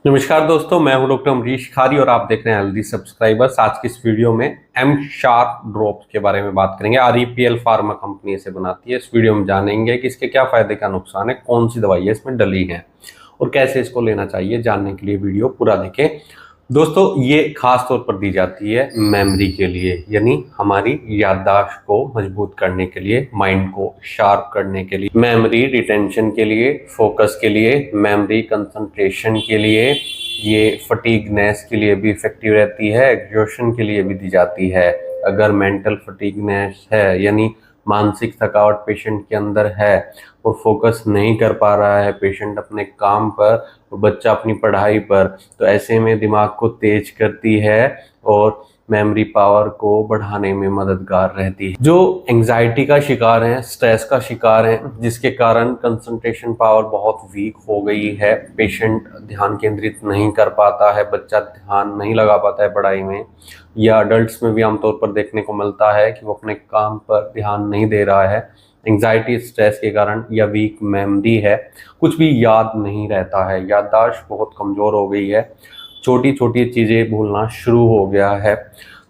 नमस्कार दोस्तों, मैं हूं डॉक्टर अमरीश खारी और आप देख रहे हैं हेल्दी सब्सक्राइबर्स। आज की इस वीडियो में एम शार्प ड्रॉप्स के बारे में बात करेंगे। आरईपीएल फार्मा कंपनी इसे बनाती है। इस वीडियो में जानेंगे कि इसके क्या फायदे क्या नुकसान है, कौन सी दवाई है इसमें डली है और कैसे इसको लेना चाहिए। जानने के लिए वीडियो पूरा देखें। दोस्तों, ये खास तौर पर दी जाती है मेमोरी के लिए, यानी हमारी याददाश्त को मजबूत करने के लिए, माइंड को शार्प करने के लिए, मेमोरी रिटेंशन के लिए, फोकस के लिए, मेमोरी कंसंट्रेशन के लिए, ये फटीगनेस के लिए भी इफेक्टिव रहती है, एग्जॉशन के लिए भी दी जाती है। अगर मेंटल फटीगनेस है यानी मानसिक थकावट पेशेंट के अंदर है और फोकस नहीं कर पा रहा है पेशेंट अपने काम पर और बच्चा अपनी पढ़ाई पर, तो ऐसे में दिमाग को तेज करती है और मेमोरी पावर को बढ़ाने में मददगार रहती है। जो एंजाइटी का शिकार हैं, स्ट्रेस का शिकार हैं, जिसके कारण कंसंट्रेशन पावर बहुत वीक हो गई है, पेशेंट ध्यान केंद्रित नहीं कर पाता है, बच्चा ध्यान नहीं लगा पाता है पढ़ाई में, या अडल्ट्स में भी आमतौर पर देखने को मिलता है कि वो अपने काम पर ध्यान नहीं दे रहा है, एंजाइटी स्ट्रेस के कारण, या वीक मेमोरी है, कुछ भी याद नहीं रहता है, याददाश्त बहुत कमज़ोर हो गई है, छोटी छोटी चीज़ें भूलना शुरू हो गया है,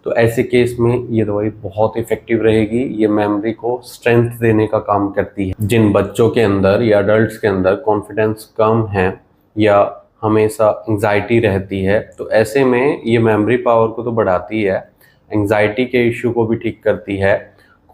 तो ऐसे केस में ये दवाई बहुत इफेक्टिव रहेगी। ये मेमोरी को स्ट्रेंथ देने का काम करती है। जिन बच्चों के अंदर या अडल्ट्स के अंदर कॉन्फिडेंस कम है या हमेशा एंजाइटी रहती है, तो ऐसे में ये मेमोरी पावर को तो बढ़ाती है, एंजाइटी के इश्यू को भी ठीक करती है,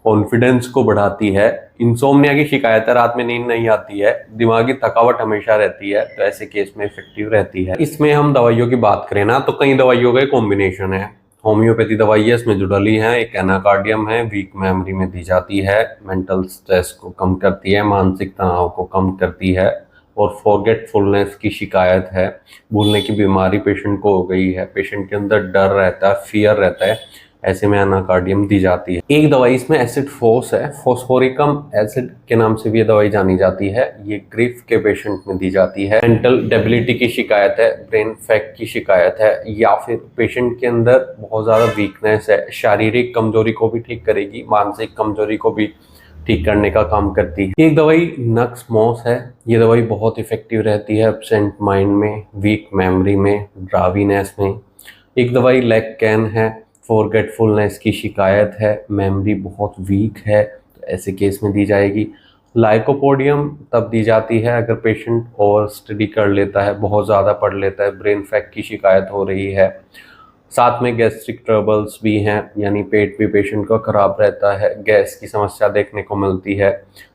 कॉन्फिडेंस को बढ़ाती है, इंसोम्निया की शिकायत है, रात में नींद नहीं आती है, दिमागी थकावट हमेशा रहती है, तो ऐसे केस में इफेक्टिव रहती है। इसमें हम दवाइयों की बात करें ना, तो कई दवाइयों का कॉम्बिनेशन है। होम्योपैथी दवाई है, इसमें जो डली है, एक एनाकार्डियम है, वीक मेमोरी में दी जाती है, मेंटल स्ट्रेस को कम करती है, मानसिक तनाव को कम करती है और फॉरगेटफुलनेस की शिकायत है, भूलने की बीमारी पेशेंट को हो गई है, पेशेंट के अंदर डर रहता है, फियर रहता है, ऐसे में एनाकार्डियम दी जाती है। एक दवाई इसमें एसिड फोर्स है, फॉस्फोरिकम एसिड के नाम से भी ये दवाई जानी जाती है। ये ग्रीफ के पेशेंट में दी जाती है। मेंटल डेबिलिटी की शिकायत है, ब्रेन फैक की शिकायत है, या फिर पेशेंट के अंदर बहुत ज़्यादा वीकनेस है, शारीरिक कमजोरी को भी ठीक करेगी, मानसिक कमजोरी को भी ठीक करने का काम करती है। एक दवाई नक्स मॉस है। ये दवाई बहुत इफेक्टिव रहती है एब्सेंट माइंड में, वीक मेमोरी में, ड्रावीनेस में। एक दवाई लेक्कैन है, फॉरगेटफुलनेस की शिकायत है, मेमोरी बहुत वीक है, तो ऐसे केस में दी जाएगी। लाइकोपोडियम तब दी जाती है अगर पेशेंट ओवर स्टडी कर लेता है, बहुत ज़्यादा पढ़ लेता है, ब्रेन फैक की शिकायत हो रही है, साथ में गैस्ट्रिक ट्रबल्स भी हैं, यानी पेट भी पेशेंट का खराब रहता है, गैस की समस्या देखने को मिलती है,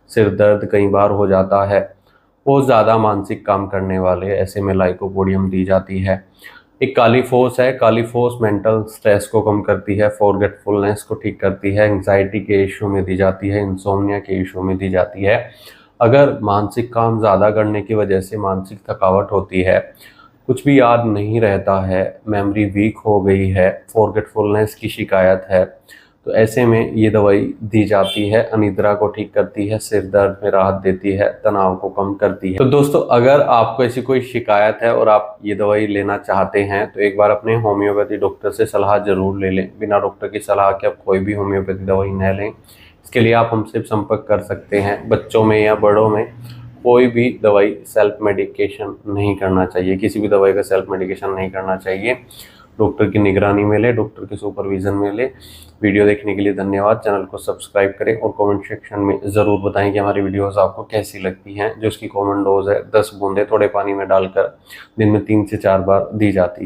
सिर दर्द कई बार हो जाता है, बहुत ज़्यादा मानसिक काम करने वाले, ऐसे में लाइकोपोडियम दी जाती है। एक कालीफोस है। कालीफोस मेंटल स्ट्रेस को कम करती है, फॉरगेटफुलनेस को ठीक करती है, एंजाइटी के इशू में दी जाती है, इंसोम्निया के इशू में दी जाती है। अगर मानसिक काम ज़्यादा करने की वजह से मानसिक थकावट होती है, कुछ भी याद नहीं रहता है, मेमोरी वीक हो गई है, फॉरगेटफुलनेस की शिकायत है, तो ऐसे में ये दवाई दी जाती है। अनिद्रा को ठीक करती है, सिर दर्द में राहत देती है, तनाव को कम करती है। तो दोस्तों, अगर आपको ऐसी कोई शिकायत है और आप ये दवाई लेना चाहते हैं तो एक बार अपने होम्योपैथी डॉक्टर से सलाह जरूर ले लें। बिना डॉक्टर की सलाह के आप कोई भी होम्योपैथी दवाई न लें। इसके लिए आप हमसे संपर्क कर सकते हैं। बच्चों में या बड़ों में कोई भी दवाई सेल्फ मेडिकेशन नहीं करना चाहिए, किसी भी दवाई का सेल्फ मेडिकेशन नहीं करना चाहिए। डॉक्टर की निगरानी में ले, डॉक्टर के सुपरविजन में ले। वीडियो देखने के लिए धन्यवाद। चैनल को सब्सक्राइब करें और कमेंट सेक्शन में ज़रूर बताएं कि हमारी वीडियोस आपको कैसी लगती हैं। जो इसकी कॉमन डोज है 10 बूंदे थोड़े पानी में डालकर दिन में 3 से 4 बार दी जाती है।